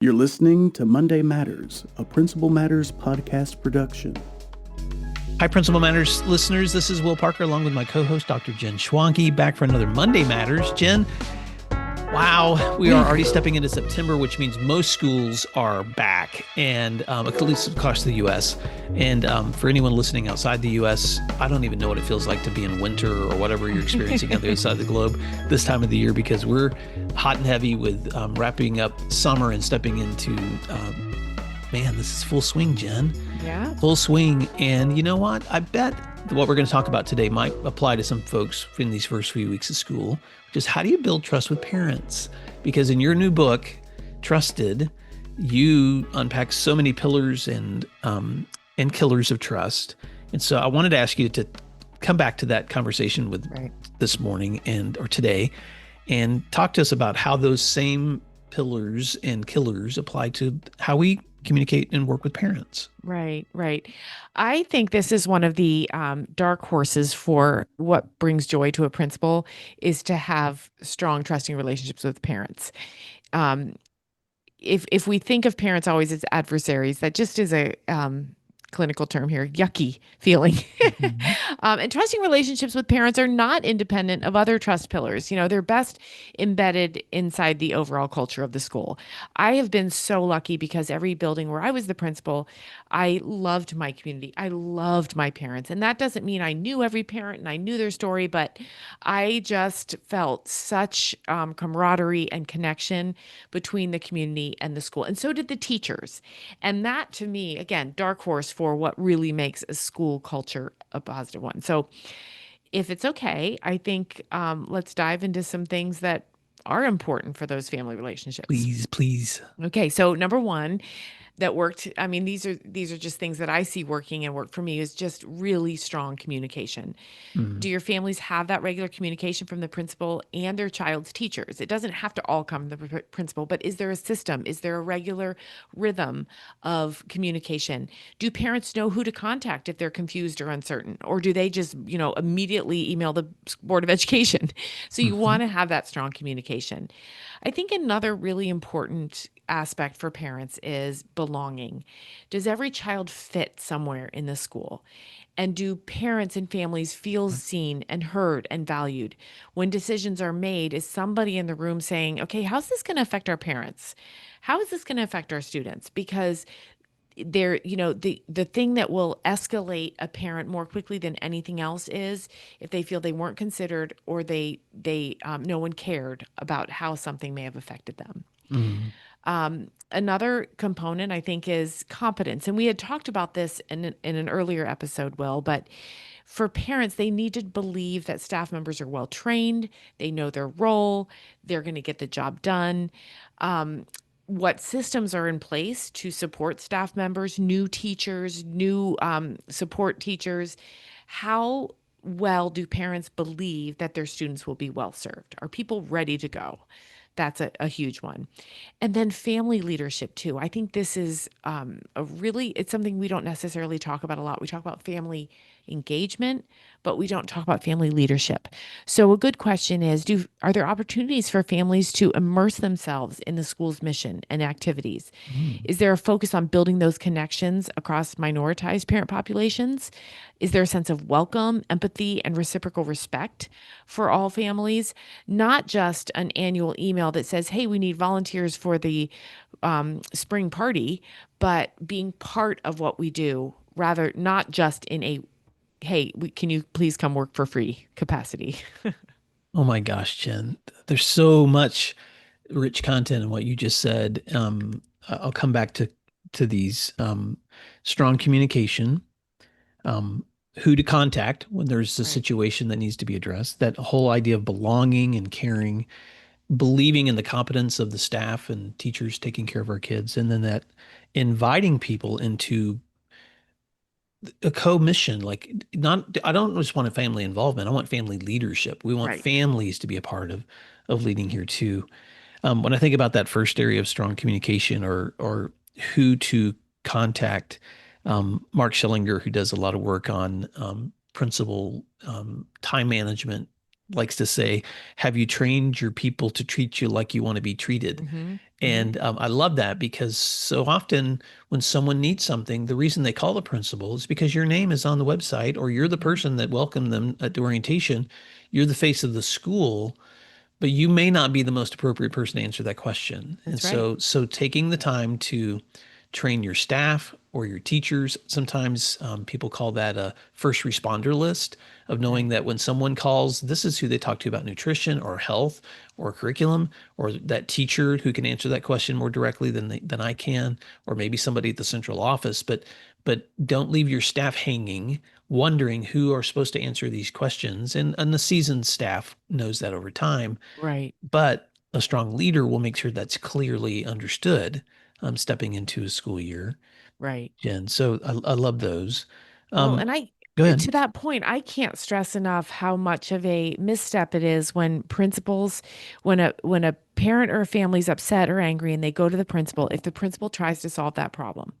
You're listening to Monday Matters, a Principal Matters podcast production. Hi, Principal Matters listeners. This is Will Parker along with my co-host, Dr. Jen Schwanke, back for another Monday Matters. Jen, wow, we are already stepping into September, which means most schools are back, and at least across the U.S. And for anyone listening outside the U.S., I don't even know what it feels like to be in winter or whatever you're experiencing on the other side of the globe this time of the year, because we're hot and heavy with wrapping up summer and stepping into, man, this is full swing, Jen. Yeah. Full swing. And you know what? I bet what we're going to talk about today might apply to some folks in these first few weeks of school, which is how do you build trust with parents? Because in your new book, Trusted, you unpack so many pillars and killers of trust. And so I wanted to ask you to come back to that conversation with this morning or today and talk to us about how those same pillars and killers apply to how we communicate and work with parents. Right. I think this is one of the dark horses for what brings joy to a principal is to have strong, trusting relationships with parents. If we think of parents always as adversaries, that just is a clinical term here, yucky feeling. Mm-hmm. And trusting relationships with parents are not independent of other trust pillars. You know, they're best embedded inside the overall culture of the school. I have been so lucky because every building where I was the principal, I loved my community. I loved my parents. And that doesn't mean I knew every parent and I knew their story, but I just felt such camaraderie and connection between the community and the school. And so did the teachers. And that, to me, again, dark horse for what really makes a school culture a positive one. So if it's okay, I think let's dive into some things that are important for those family relationships. Please. Okay, so number one that worked, I mean, these are just things that I see working and work for me, is just really strong communication. Mm-hmm. Do your families have that regular communication from the principal and their child's teachers? It doesn't have to all come from the principal, but is there a system? Is there a regular rhythm of communication? Do parents know who to contact if they're confused or uncertain? Or do they just, immediately email the Board of Education? So you want to have that strong communication. I think another really important aspect for parents is belonging. Does every child fit somewhere in the school? And do parents and families feel seen and heard and valued? When decisions are made, is somebody in the room saying, okay, how's this going to affect our parents? How is this going to affect our students? Because the thing that will escalate a parent more quickly than anything else is if they feel they weren't considered or they no one cared about how something may have affected them. Mm-hmm. Another component, I think, is competence. And we had talked about this in an earlier episode, Will, but for parents, they need to believe that staff members are well trained, they know their role, they're going to get the job done. What systems are in place to support staff members, new teachers, new support teachers? How well do parents believe that their students will be well served? Are people ready to go? That's a huge one. And then family leadership too. I think this is it's something we don't necessarily talk about a lot. We talk about family engagement, but we don't talk about family leadership. So a good question is, are there opportunities for families to immerse themselves in the school's mission and activities? Is there a focus on building those connections across minoritized parent populations? Is there a sense of welcome, empathy, and reciprocal respect for all families? Not just an annual email that says, hey, we need volunteers for the spring party, but being part of what we do, rather not just in a, hey, can you please come work for free capacity? Oh my gosh, Jen, there's so much rich content in what you just said. I'll come back to these strong communication, who to contact when there's a situation that needs to be addressed, that whole idea of belonging and caring, believing in the competence of the staff and teachers taking care of our kids, and then that inviting people into a co-mission. Like, I don't just want a family involvement. I want family leadership. We want families to be a part of leading here too. When I think about that first area of strong communication or who to contact, Mark Schillinger, who does a lot of work on principal time management likes to say, have you trained your people to treat you like you want to be treated? Mm-hmm. Mm-hmm. And I love that because so often when someone needs something, the reason they call the principal is because your name is on the website or you're the Mm-hmm. person that welcomed them at the orientation. You're the face of the school, but you may not be the most appropriate person to answer that question. And That's right. so taking the time to train your staff or your teachers, sometimes people call that a first responder list of knowing Right. that when someone calls, this is who they talk to about nutrition or health or curriculum, or that teacher who can answer that question more directly than I can, or maybe somebody at the central office. But don't leave your staff hanging, wondering who are supposed to answer these questions. And the seasoned staff knows that over time, Right. but a strong leader will make sure that's clearly understood stepping into a school year, Right. Jen. So I love those. Well, Um, and I, Go ahead. to that point, I can't stress enough how much of a misstep it is when principals, when a parent or a family's upset or angry and they go to the principal, if the principal tries to solve that problem.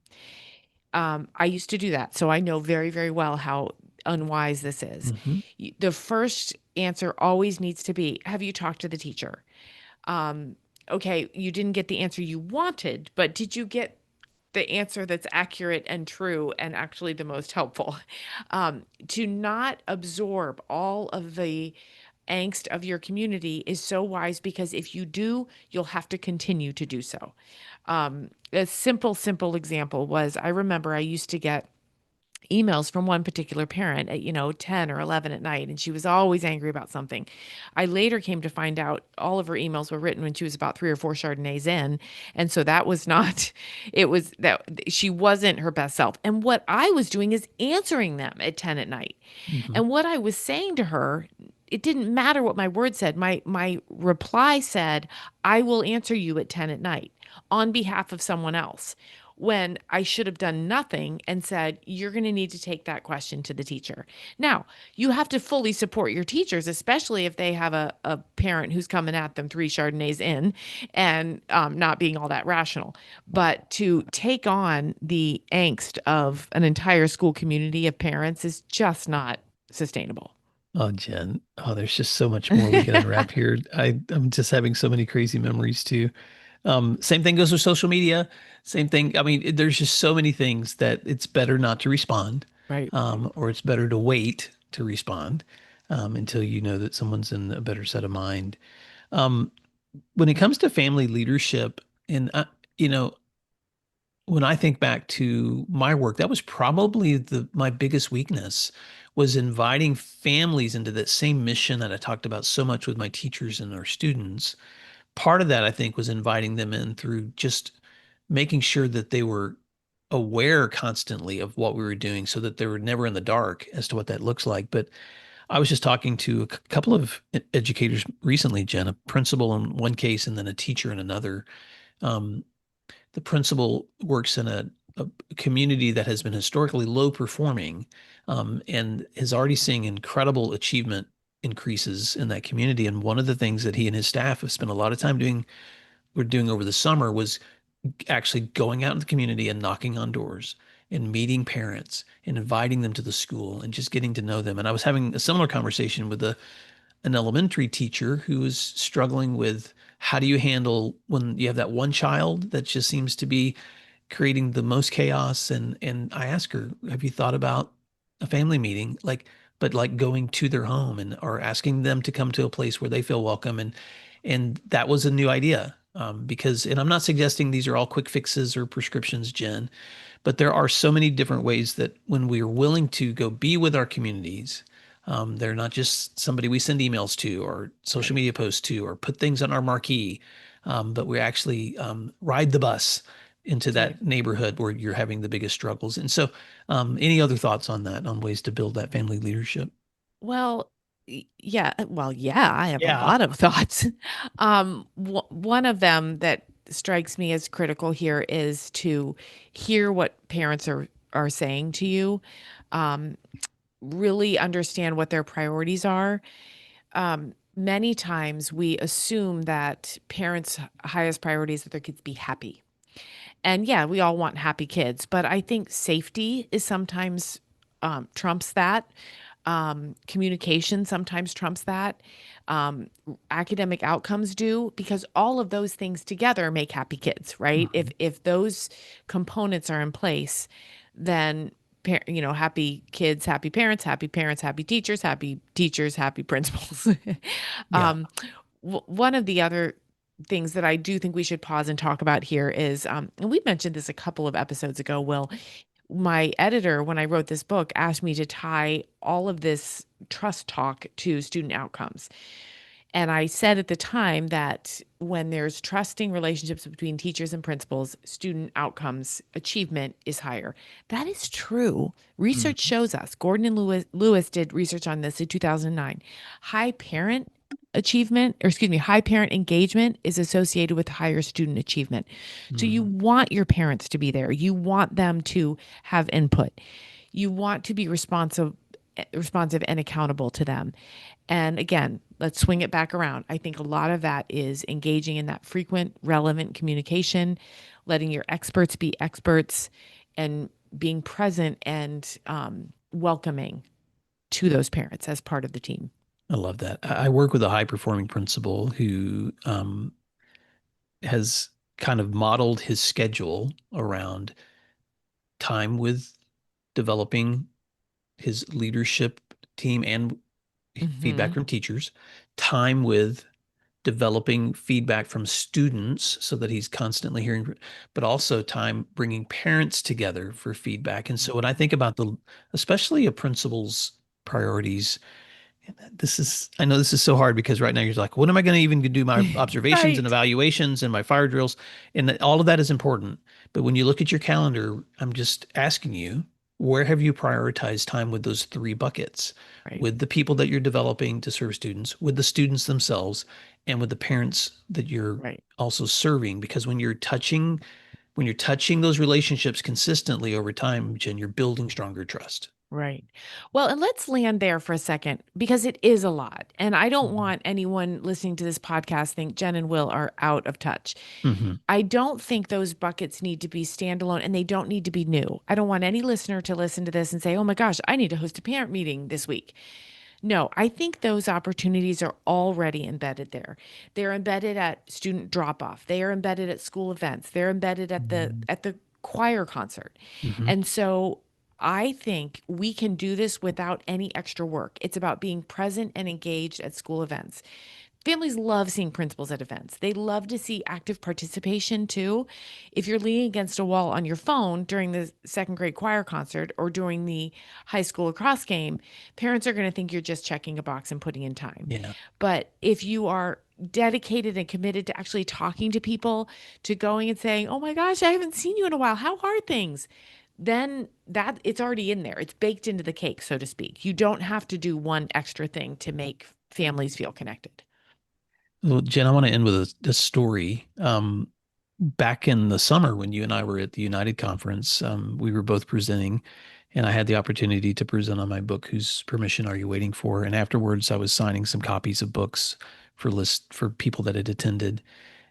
I used to do that, so I know very, very well how unwise this is. Hmm. The first answer always needs to be, have you talked to the teacher? Um, okay, you didn't get the answer you wanted, but did you get the answer that's accurate and true and actually the most helpful? To not absorb all of the angst of your community is so wise, because if you do, you'll have to continue to do so. A simple example was, I remember I used to get emails from one particular parent at 10 or 11 at night, and she was always angry about something. I later came to find out all of her emails were written when she was about 3 or 4 chardonnays in, and so that was not it was that she wasn't her best self. And what I was doing is answering them at 10 at night. Hmm. And what I was saying to her, it didn't matter what my word said. My reply said, I will answer you at 10 at night on behalf of someone else, when I should have done nothing and said, you're going to need to take that question to the teacher. Now, you have to fully support your teachers, especially if they have a parent who's coming at them 3 chardonnays in and not being all that rational. But to take on the angst of an entire school community of parents is just not sustainable. Oh, Jen. Oh, there's just so much more we can unwrap here. I'm just having so many crazy memories too. Same thing goes with social media. Same thing. I mean, there's just so many things that it's better not to respond, Right. or it's better to wait to respond until you know that someone's in a better set of mind. Um, when it comes to family leadership, and you know, when I think back to my work, that was probably the my biggest weakness was inviting families into that same mission that I talked about so much with my teachers and our students. Part of that, I think, was inviting them in through just making sure that they were aware constantly of what we were doing so that they were never in the dark as to what that looks like. But I was just talking to a couple of educators recently, Jen, a principal in one case and then a teacher in another. Um, the principal works in a community that has been historically low performing, and is already seeing incredible achievement increases in that community. And one of the things that he and his staff have spent a lot of time doing over the summer was actually going out in the community and knocking on doors and meeting parents and inviting them to the school and just getting to know them. And I was having a similar conversation with an elementary teacher who was struggling with how do you handle when you have that one child that just seems to be creating the most chaos. And I asked her, have you thought about a family meeting, but like going to their home and or asking them to come to a place where they feel welcome? And that was a new idea, because, and I'm not suggesting these are all quick fixes or prescriptions, Jen, but there are so many different ways that when we are willing to go be with our communities, they're not just somebody we send emails to or social Right. media posts to or put things on our marquee, but we actually ride the bus into That's right. that neighborhood where you're having the biggest struggles. And so, any other thoughts on that, on ways to build that family leadership? Well, yeah. Well, yeah, I have a Yeah. lot of thoughts. One of them that strikes me as critical here is to hear what parents are saying to you. Um, really understand what their priorities are. Many times we assume that parents' highest priority is that their kids be happy. And yeah, we all want happy kids, but I think safety is sometimes trumps that. Communication sometimes trumps that. Um, Academic outcomes do, because all of those things together make happy kids, right? If those components are in place, then happy kids, happy parents, happy teachers, happy principals. Yeah. um, One of the other things that I do think we should pause and talk about here is, and we mentioned this a couple of episodes ago, Will, my editor, when I wrote this book, asked me to tie all of this trust talk to student outcomes. And I said at the time that when there's trusting relationships between teachers and principals, student outcomes achievement is higher. That is true. Mm. Research shows us. Gordon and Lewis did research on this in 2009. High parent achievement, or excuse me, high parent engagement is associated with higher student achievement. So you Mm. want your parents to be there. You want them to have input. You want to be responsive and accountable to them. And again, let's swing it back around. I think a lot of that is engaging in that frequent, relevant communication, letting your experts be experts, and being present and welcoming to those parents as part of the team. I love that. I work with a high performing principal who has kind of modeled his schedule around time with developing his leadership team and feedback Hmm. from teachers, time with developing feedback from students so that he's constantly hearing, but also time bringing parents together for feedback. And so when I think about especially a principal's priorities, I know this is so hard because right now you're like, what am I going to even do my observations and Right. evaluations and my fire drills? And all of that is important. But when you look at your calendar, I'm just asking you, where have you prioritized time with those three buckets? Right. With the people that you're developing to serve students, with the students themselves, and with the parents that you're Right. also serving? Because when you're touching those relationships consistently over time, Jen, you're building stronger trust. Right. Well, and let's land there for a second, because it is a lot. And I don't Mhm. want anyone listening to this podcast think Jen and Will are out of touch. Mhm. I don't think those buckets need to be standalone, and they don't need to be new. I don't want any listener to listen to this and say, oh my gosh, I need to host a parent meeting this week. No, I think those opportunities are already embedded there. They're embedded at student drop off. They are embedded at school events. They're embedded at the choir concert. Mhm. And so I think we can do this without any extra work. It's about being present and engaged at school events. Families love seeing principals at events. They love to see active participation too. If you're leaning against a wall on your phone during the second grade choir concert or during the high school lacrosse game, parents are going to think you're just checking a box and putting in time. Yeah. But if you are dedicated and committed to actually talking to people, to going and saying, "Oh my gosh, I haven't seen you in a while. How are things?" Then that it's already in there. It's baked into the cake, so to speak. You don't have to do one extra thing to make families feel connected. Well, Jen, I want to end with a story. Back in the summer when you and I were at the United Conference, we were both presenting, and I had the opportunity to present on my book, Whose Permission Are You Waiting For? And afterwards, I was signing some copies of books for people that had attended.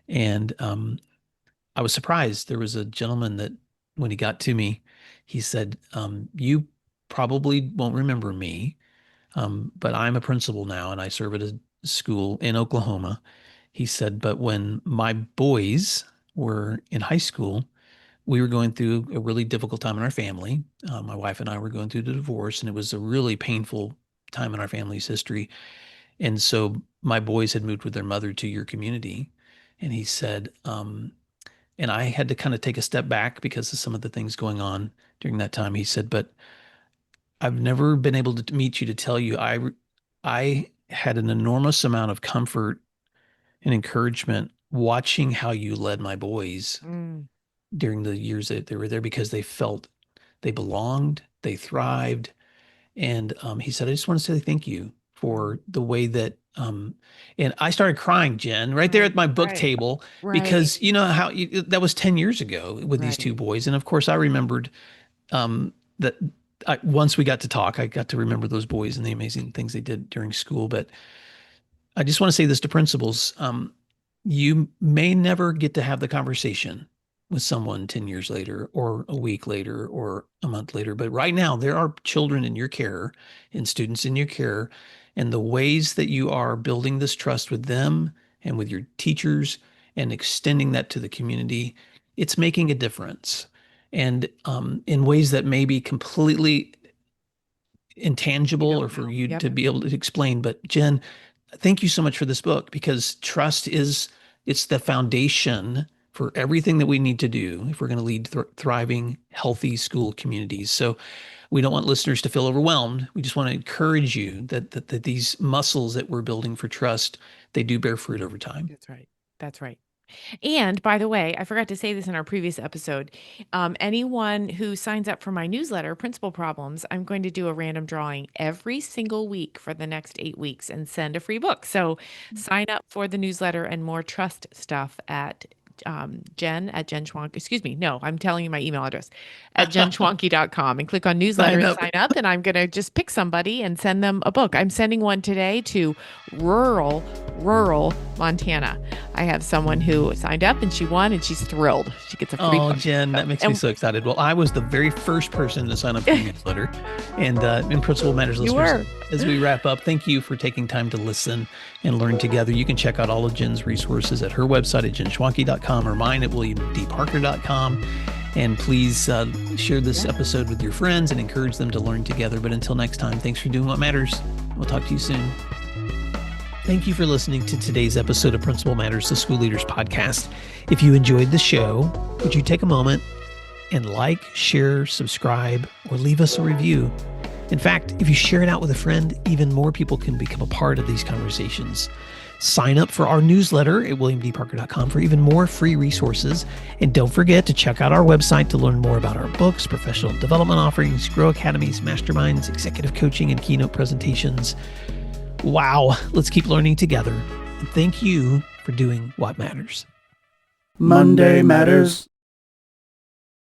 And I was surprised. There was a gentleman that when he got to me, he said, you probably won't remember me, but I'm a principal now and I serve at a school in Oklahoma. He said, but when my boys were in high school, we were going through a really difficult time in our family. My wife and I were going through the divorce, and it was a really painful time in our family's history. And so my boys had moved with their mother to your community. And he said, and I had to kind of take a step back because of some of the things going on during that time. He said, but I've never been able to meet you to tell you I had an enormous amount of comfort and encouragement watching how you led my boys Mm, during the years that they were there because they felt they belonged, they thrived. And he said, I just want to say thank you mm. for the way that, and I started crying, Jen, right there Right, at my book right, table, right, because you know how that was 10 years ago with these two right. boys. And of course, I remembered that once we got to talk, I got to remember those boys and the amazing things they did during school. But I just want to say this to principals. You may never get to have the conversation with someone 10 years later or a week later or a month later. But right now, there are children in your care and students in your care, and the ways that you are building this trust with them and with your teachers and extending that to the community, it's making a difference. And in ways that may be completely intangible or for you to be able to explain. But Jen, thank you so much for this book, because trust it's the foundation for everything that we need to do if we're going to lead thriving, healthy school communities. So we don't want listeners to feel overwhelmed. We just want to encourage you that these muscles that we're building for trust, they do bear fruit over time. That's right. That's right. And by the way, I forgot to say this in our previous episode. Anyone who signs up for my newsletter, Principal Problems, I'm going to do a random drawing every single week for the next 8 weeks and send a free book. So sign up for the newsletter and more trust stuff at Jen at Jen Schwanke. Excuse me. No, I'm telling you my email address at jenschwanke.com and click on newsletter and sign up. And I'm going to just pick somebody and send them a book. I'm sending one today to rural Montana. I have someone who signed up and she won and she's thrilled. She gets a free book. Oh, Jen, that makes me so excited. Well, I was the very first person to sign up for the newsletter, and in Principal Matters listeners, as we wrap up, thank you for taking time to listen and learn together. You can check out all of Jen's resources at her website at jenschwanke.com or mine at williamdparker.com. And please share this episode with your friends and encourage them to learn together. But until next time, thanks for doing what matters. We'll talk to you soon. Thank you for listening to today's episode of Principal Matters, the School Leaders Podcast. If you enjoyed the show, would you take a moment and like, share, subscribe, or leave us a review? In fact, if you share it out with a friend, even more people can become a part of these conversations. Sign up for our newsletter at williamdparker.com for even more free resources. And don't forget to check out our website to learn more about our books, professional development offerings, Grow Academies, masterminds, executive coaching, and keynote presentations. Wow, let's keep learning together. And thank you for doing what matters. Monday Matters.